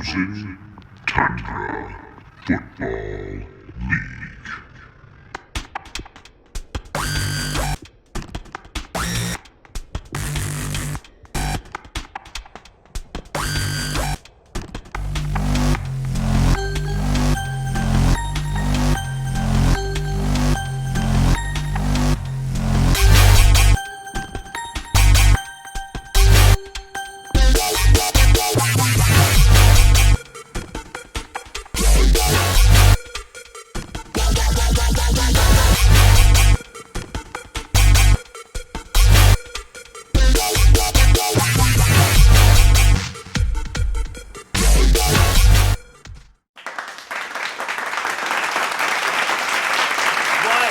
Introducing Tundra Football League.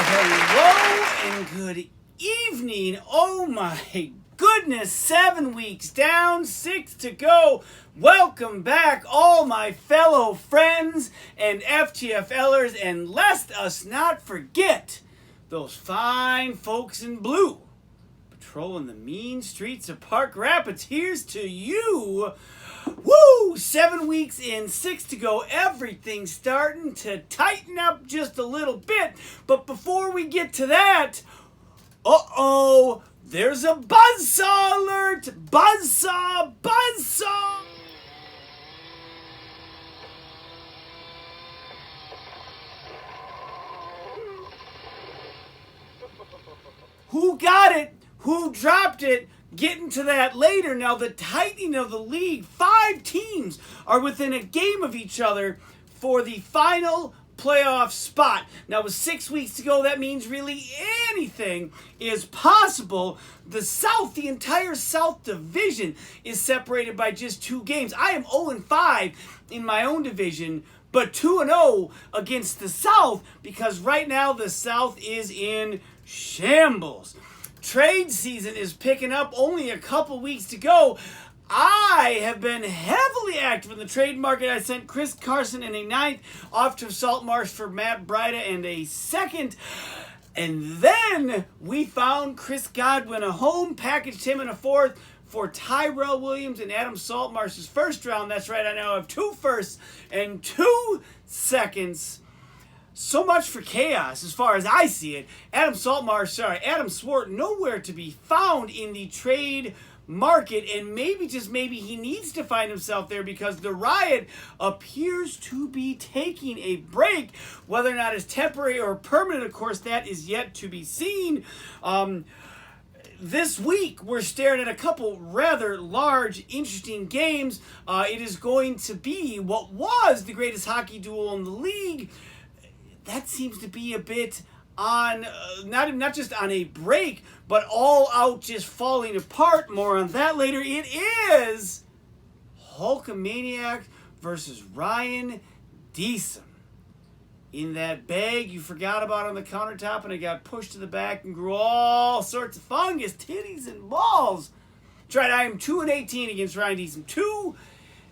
Hello and good evening. Oh my goodness, 7 weeks down, 6 to go. Welcome back, all my fellow friends and FTFLers, and lest us not forget those fine folks in blue patrolling the mean streets of Park Rapids. Here's to you. Woo! 7 weeks in, 6 to go. Everything's starting to tighten up just a little bit. But before we get to that, there's a buzzsaw alert! Buzzsaw! Buzzsaw! Who got it? Who dropped it? Getting to that later. Now, the tightening of the league. 5 teams are within a game of each other for the final playoff spot. Now, with 6 weeks to go, that means really anything is possible. The South, the entire South Division, is separated by just 2 games. I am 0-5 in my own division, but 2-0 against the South, because right now the South is in shambles. Trade season is picking up, only a couple weeks to go. I have been heavily active in the trade market. I sent Chris Carson in a 9th off to Saltmarsh for Matt Breida and a 2nd. And then we found Chris Godwin a home, packaged him in a 4th for Tyrell Williams and Adam Saltmarsh's 1st round. That's right, I now have 2 firsts and 2 seconds. So much for chaos as far as I see it. Adam Swart, nowhere to be found in the trade market, and maybe, just maybe, he needs to find himself there because the riot appears to be taking a break. Whether or not it's temporary or permanent, of course, that is yet to be seen. This week, we're staring at a couple rather large, interesting games. It is going to be what was the greatest hockey duel in the league. That seems to be a bit on, not just on a break, but all out just falling apart. More on that later. It is Hulkamaniac versus Ryan Deesum. In that bag you forgot about on the countertop, and it got pushed to the back and grew all sorts of fungus, titties, and balls. That's right, I am 2-18 against Ryan Deesum.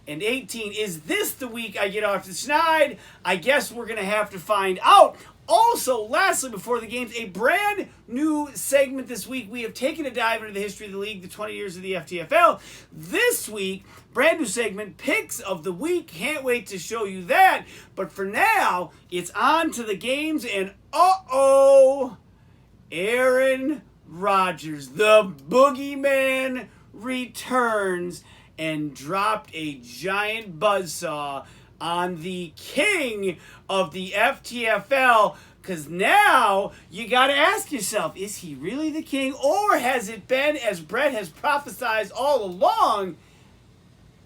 2-18. Is this the week I get off the schneid? I guess we're going to have to find out. Also, lastly, before the games, a brand new segment this week. We have taken a dive into the history of the league, the 20 years of the FTFL. This week, brand new segment, Picks of the Week. Can't wait to show you that. But for now, it's on to the games, and Aaron Rodgers, the boogeyman, returns and dropped a giant buzzsaw on the king of the FTFL, because now you got to ask yourself, is he really the king, or has it been, as Brett has prophesied all along,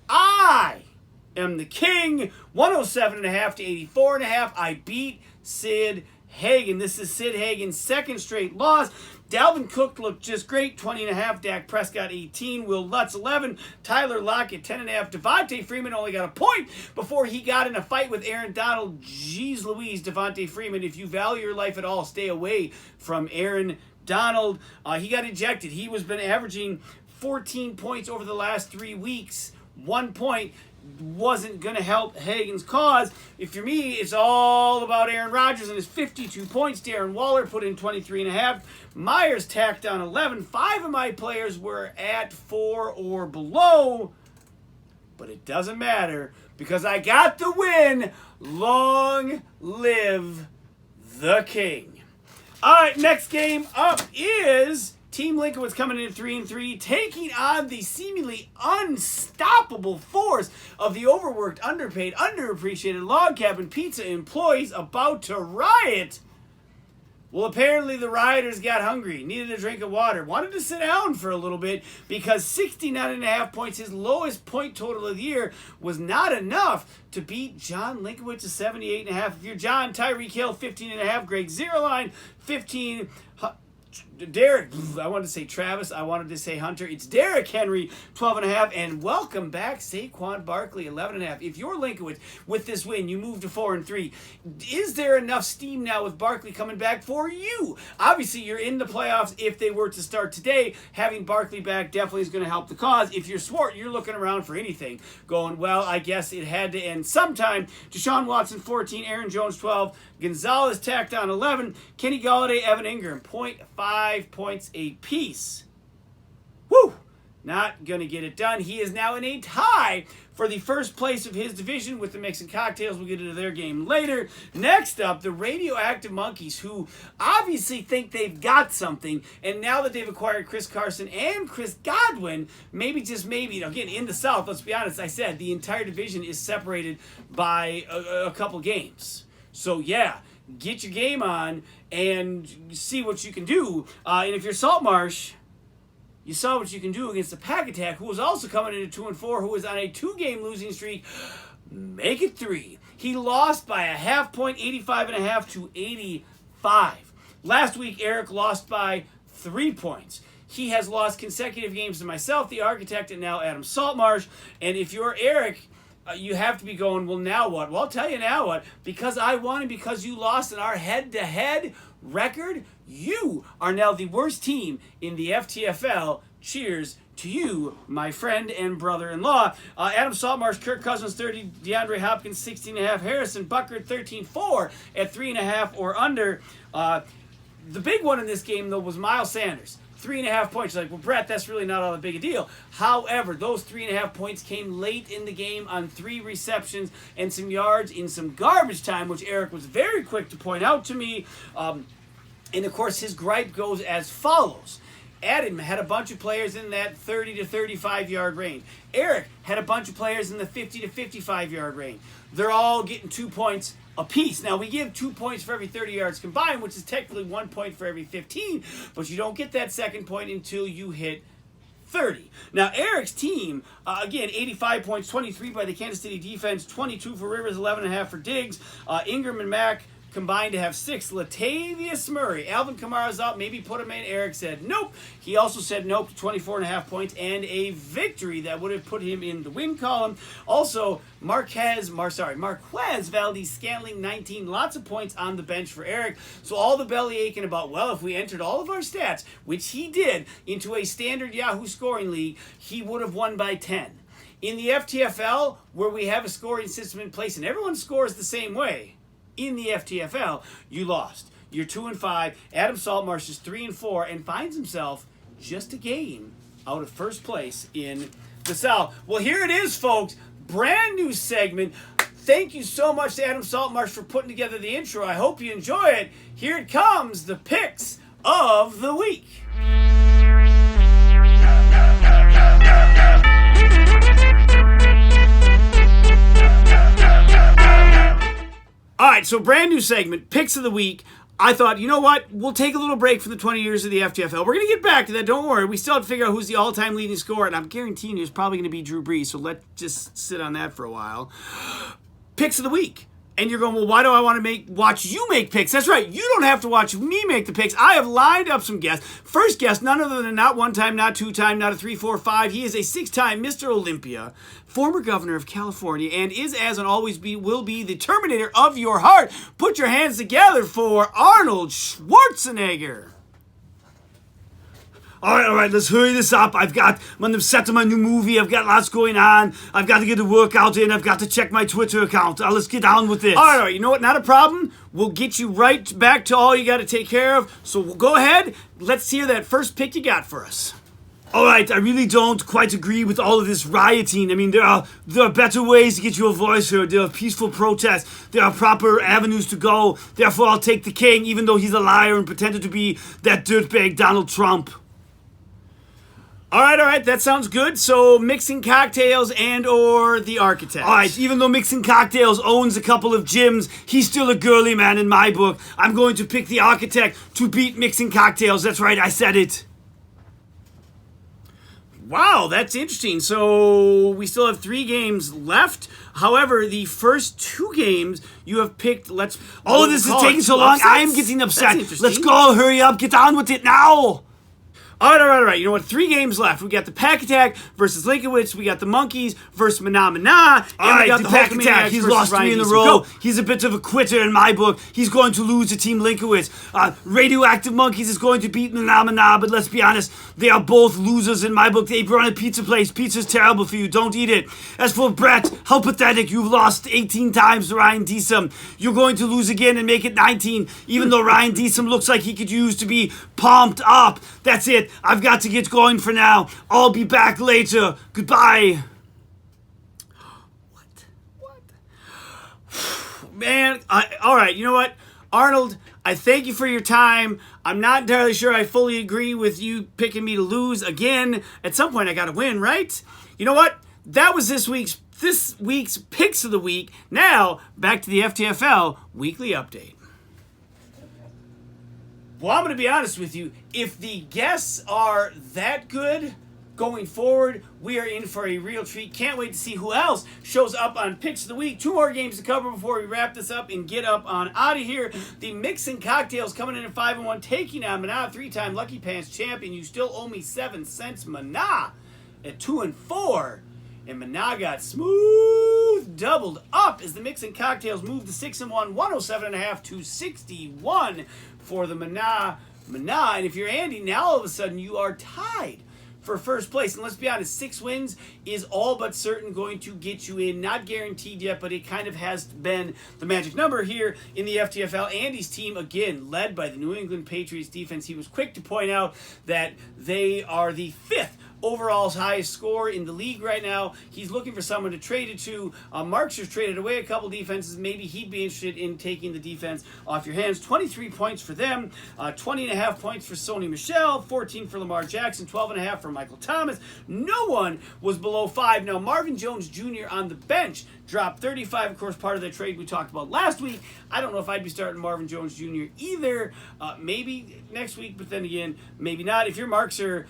I am the king, 107.5 to 84.5. I beat Sid Hagen. This is Sid Hagen's 2nd straight loss. Dalvin Cook looked just great, 20.5. Dak Prescott, 18. Will Lutz, 11. Tyler Lockett, 10.5. Devontae Freeman only got a point before he got in a fight with Aaron Donald. Jeez Louise, Devontae Freeman, if you value your life at all, stay away from Aaron Donald. He got ejected. He was been averaging 14 points over the last 3 weeks. 1 point wasn't going to help Hagen's cause. If you're me, it's all about Aaron Rodgers and his 52 points. Darren Waller put in 23.5. Myers tacked on 11. 5 of my players were at 4 or below. but it doesn't matter because I got the win. Long live the king. All right, next game up is Team Linkowitz coming in at 3-3, taking on the seemingly unstoppable force of the overworked, underpaid, underappreciated log cabin pizza employees about to riot. Well, apparently the rioters got hungry, needed a drink of water, wanted to sit down for a little bit because 69.5 points, his lowest point total of the year, was not enough to beat John Linkowitz to 78.5. If you're John, Tyreek Hill, 15.5, Greg Zerline, 15, Derek, I wanted to say Travis, I wanted to say Hunter. It's Derrick Henry, 12.5, and welcome back Saquon Barkley, 11.5. If you're Linkowitz with this win, you move to 4-3. Is there enough steam now with Barkley coming back for you? Obviously, you're in the playoffs. If they were to start today, having Barkley back definitely is going to help the cause. If you're Swart, you're looking around for anything, going, well, I guess it had to end sometime. Deshaun Watson, 14, Aaron Jones, 12, Gonzalez tacked on 11, Kenny Golladay, Evan Ingram, 0.5 points apiece. Woo! Not going to get it done. He is now in a tie for the first place of his division with the Mixing Cocktails. We'll get into their game later. Next up, the Radioactive Monkeys, who obviously think they've got something, and now that they've acquired Chris Carson and Chris Godwin, maybe, just maybe, again, in the South, let's be honest, I said the entire division is separated by a couple games. So, yeah, get your game on and see what you can do. And if you're Saltmarsh, you saw what you can do against the Pack Attack, who was also coming into 2-4, who was on a 2-game losing streak. Make it 3. He lost by a half point, 85.5 to 85. Last week, Eric lost by 3 points. He has lost consecutive games to myself, the Architect, and now Adam Saltmarsh. And if you're Eric, you have to be going, well, now what? Well, I'll tell you now what. Because I won and because you lost in our head-to-head record, you are now the worst team in the FTFL. Cheers to you, my friend and brother-in-law. Adam Saltmarsh, Kirk Cousins, 30, DeAndre Hopkins, 16.5, Harrison Buckard, 13.4 at 3.5 or under. The big one in this game, though, was Miles Sanders. 3.5 points. You're like, well, Brett, that's really not all that big a deal. However, those 3.5 points came late in the game on 3 receptions and some yards in some garbage time, which Eric was very quick to point out to me. And, of course, his gripe goes as follows. Adam had a bunch of players in that 30 to 35 yard range. Eric had a bunch of players in the 50 to 55 yard range. They're all getting 2 points apiece. Now, we give 2 points for every 30 yards combined, which is technically 1 point for every 15, but you don't get that second point until you hit 30. Now, Eric's team, again, 85 points, 23 by the Kansas City defense, 22 for Rivers, 11.5 for Diggs. Ingram and Mack combined to have 6. Latavius Murray, Alvin Kamara's out, maybe put him in. Eric said nope. He also said nope to 24.5 points and a victory that would have put him in the win column. Also, Marquez Valdez-Scantling, 19. Lots of points on the bench for Eric. So all the belly aching about, well, if we entered all of our stats, which he did, into a standard Yahoo scoring league, he would have won by 10. In the FTFL, where we have a scoring system in place and everyone scores the same way, in the FTFL, you lost. You're 2-5. Adam Saltmarsh is 3-4 and finds himself just a game out of first place in the South. Well, here it is, folks. Brand new segment. Thank you so much to Adam Saltmarsh for putting together the intro. I hope you enjoy it. Here it comes, the picks of the week. All right, so brand new segment, picks of the week. I thought, you know what? We'll take a little break from the 20 years of the FTFL. We're going to get back to that. Don't worry. We still have to figure out who's the all-time leading scorer, and I'm guaranteeing you it's probably going to be Drew Brees, so let's just sit on that for a while. Picks of the week. And you're going, well, why do I want to watch you make picks? That's right. You don't have to watch me make the picks. I have lined up some guests. First guest, none other than not 1 time, not 2 time, not a 3, 4, 5. He is a 6-time Mr. Olympia, former governor of California, and is, as and always will be, the Terminator of your heart. Put your hands together for Arnold Schwarzenegger. All right, let's hurry this up. I'm on the set of my new movie. I've got lots going on. I've got to get a workout in. I've got to check my Twitter account. Let's get on with this. All right, you know what? Not a problem. We'll get you right back to all you got to take care of. So we'll go ahead. Let's hear that first pick you got for us. All right, I really don't quite agree with all of this rioting. I mean, there are better ways to get your voice heard. There are peaceful protests. There are proper avenues to go. Therefore, I'll take the king, even though he's a liar and pretended to be that dirtbag Donald Trump. All right, that sounds good. So, Mixing Cocktails and or The Architect. All right, even though Mixing Cocktails owns a couple of gyms, he's still a girly man in my book. I'm going to pick The Architect to beat Mixing Cocktails. That's right, I said it. Wow, that's interesting. So we still have 3 games left. However, the first 2 games you have picked. All of this is taking so long. I am getting upset. Let's go. Hurry up. Get on with it now. All right. You know what? 3 games left. We got the Pack Attack versus Linkowitz. We got the Monkeys versus Mana Mana. And we got the Pack Attack. He's lost 3 in a row. He's a bit of a quitter in my book. He's going to lose to Team Linkowitz. Radioactive Monkeys is going to beat Mana Mana, but let's be honest, they are both losers in my book. They run a pizza place. Pizza's terrible for you. Don't eat it. As for Brett, how pathetic. You've lost 18 times to Ryan Deesum. You're going to lose again and make it 19, even though Ryan Deesum looks like he could use to be pumped up. That's it. I've got to get going for now. I'll be back later. Goodbye. What? Man, all right, you know what? Arnold, I thank you for your time. I'm not entirely sure I fully agree with you picking me to lose again. At some point, I got to win, right? You know what? That was this week's Picks of the Week. Now, back to the FTFL Weekly Update. Well, I'm going to be honest with you. If the guests are that good going forward, we are in for a real treat. Can't wait to see who else shows up on Picks of the Week. 2 more games to cover before we wrap this up and get up on out of here. The Mixing Cocktails coming in at 5-1, taking on Mana, 3-time Lucky Pants champion. You still owe me 7 cents. Mana at 2-4. And Mana got smooth doubled up as the Mixing Cocktails moved to 6-1, 107.5 to 61 for the Mana. And if you're Andy, now all of a sudden you are tied for first place. And let's be honest, 6 wins is all but certain going to get you in. Not guaranteed yet, but it kind of has been the magic number here in the FTFL. Andy's team, again, led by the New England Patriots defense. He was quick to point out that they are the 5th overall highest score in the league right now. He's looking for someone to trade it to. Mark's just traded away a couple defenses. Maybe he'd be interested in taking the defense off your hands. 23 points for them. 20.5 points for Sony Michel. 14 for Lamar Jackson. 12.5 for Michael Thomas. No one was below 5. Now, Marvin Jones Jr. on the bench dropped 35, of course, part of that trade we talked about last week. I don't know if I'd be starting Marvin Jones Jr. either. Maybe next week, but then again, maybe not. If you're Markser,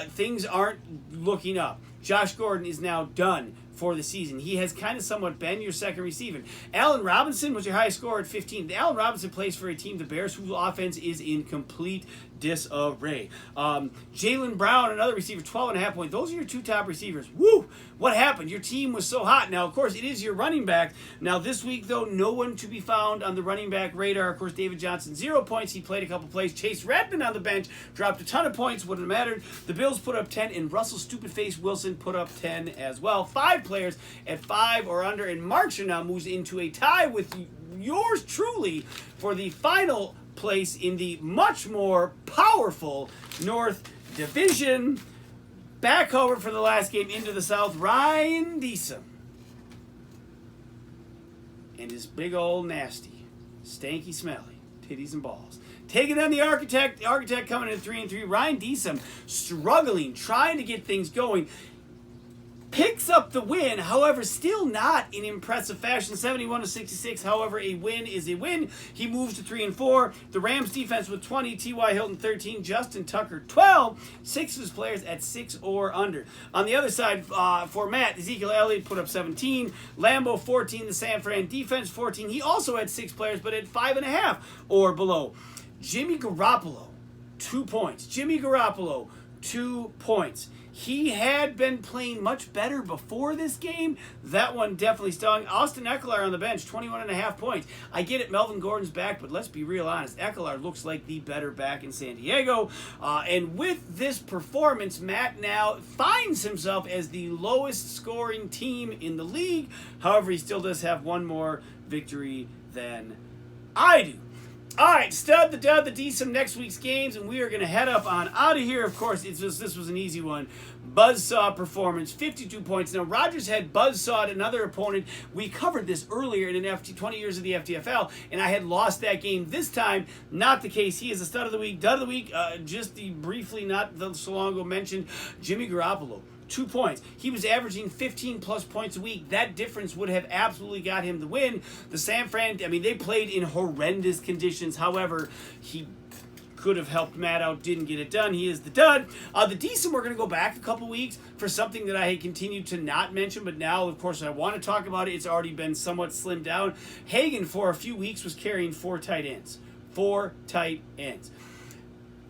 things aren't looking up. Josh Gordon is now done for the season. He has kind of somewhat been your second receiver. Allen Robinson was your highest scorer at 15. Allen Robinson plays for a team, the Bears, whose offense is in complete disarray. Jaylen Brown, another receiver, 12.5 points. Those are your 2 top receivers. Woo! What happened? Your team was so hot. Now, of course, it is your running back. Now, this week, though, no one to be found on the running back radar. Of course, David Johnson, 0 points. He played a couple plays. Chase Redmond on the bench dropped a ton of points. Wouldn't have mattered. The Bills put up 10, and Russell Stupid-Face Wilson put up 10 as well. 5 players at 5 or under, and Markster now moves into a tie with yours truly for the final place in the much more powerful North Division. Back over for the last game into the South, Ryan Deesum and his big old nasty, stanky, smelly titties and balls. Taking on the Architect. The Architect coming in at 3-3. Ryan Deesum struggling, trying to get things going. Picks up the win, however, still not in impressive fashion. 71-66. However, a win is a win. He moves to 3-4. The Rams defense with 20. T.Y. Hilton 13. Justin Tucker 12. 6 of his players at 6 or under. On the other side, for Matt, Ezekiel Elliott put up 17. Lambo 14. The San Fran defense 14. He also had 6 players, but at 5.5 or below. Jimmy Garoppolo 2 points. Jimmy Garoppolo 2 points. He had been playing much better before this game. That one definitely stung. Austin Eckler on the bench, 21.5 points. I get it, Melvin Gordon's back, but let's be real honest. Eckler looks like the better back in San Diego. And with this performance, Matt now finds himself as the lowest scoring team in the league. However, he still does have one more victory than I do. All right, stud, the dud, the D, some next week's games, and we are going to head up on out of here. Of course, this was an easy one. Buzzsaw performance, 52 points. Now, Rodgers had buzzsawed another opponent. We covered this earlier in an 20 years of the FTFL, and I had lost that game. This time, not the case. He is a stud of the week. Dud of the week, just the briefly, not the so long ago mentioned, Jimmy Garoppolo. 2 points. He was averaging 15 plus points a week. That difference would have absolutely got him the win. The San Fran, I mean, they played in horrendous conditions. However, he could have helped Matt out, didn't get it done. He is the dud. The decent, we're going to go back a couple weeks for something that I had continued to not mention, but now, of course, I want to talk about it. It's already been somewhat slimmed down. Hagan, for a few weeks, was carrying 4 tight ends. 4 tight ends.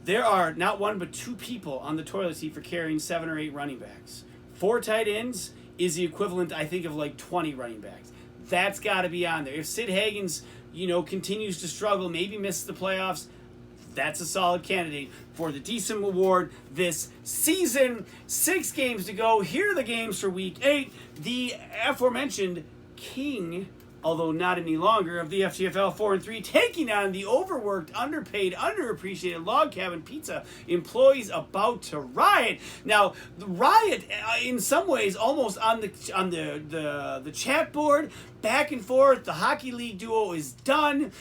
There are not one but 2 people on the toilet seat for carrying 7 or 8 running backs. 4 tight ends is the equivalent, I think, of like 20 running backs. That's got to be on there. If Sid Hagens, continues to struggle, maybe misses the playoffs, that's a solid candidate for the decent award this season. 6 games to go. Here are the games for Week 8. The aforementioned King, although not any longer, of the FTFL 4-3, taking on the overworked, underpaid, underappreciated log cabin pizza employees about to riot. Now, the riot, in some ways, almost on the chat board, back and forth. The hockey league duo is done.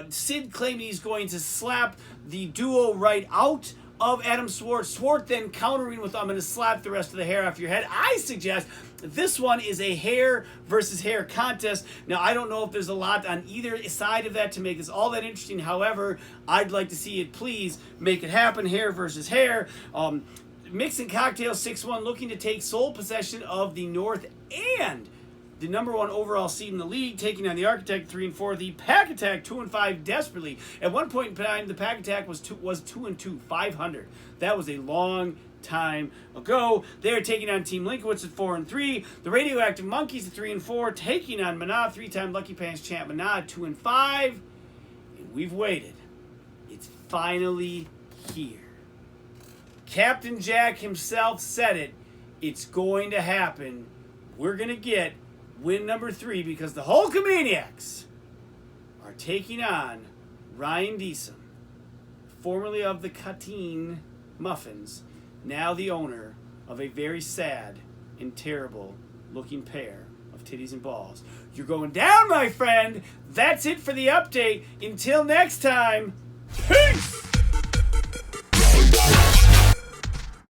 Sid claiming he's going to slap the duo right out of Adam Swartz. Swartz then countering with, I'm going to slap the rest of the hair off your head. I suggest this one is a hair versus hair contest. Now, I don't know if there's a lot on either side of that to make this all that interesting. However, I'd like to see it. Please make it happen. Hair versus hair. Mixing Cocktail 6-1 looking to take sole possession of the North and the number 1 overall seed in the league, taking on the Architect 3-4. The Pack Attack 2-5 desperately. At one point in time, the Pack Attack was 2-2, 500. That was a long time ago. They are taking on Team Linkowitz at 4-3. The Radioactive Monkeys at 3-4, taking on Manad, 3-time Lucky Pants champ Manad, 2-5. And we've waited. It's finally here. Captain Jack himself said it. It's going to happen. We're going to get win number 3 because the Hulkamaniacs are taking on Ryan Deesum, formerly of the Cutine Muffins, now the owner of a very sad and terrible looking pair of titties and balls. You're going down, my friend. That's it for the update. Until next time, peace!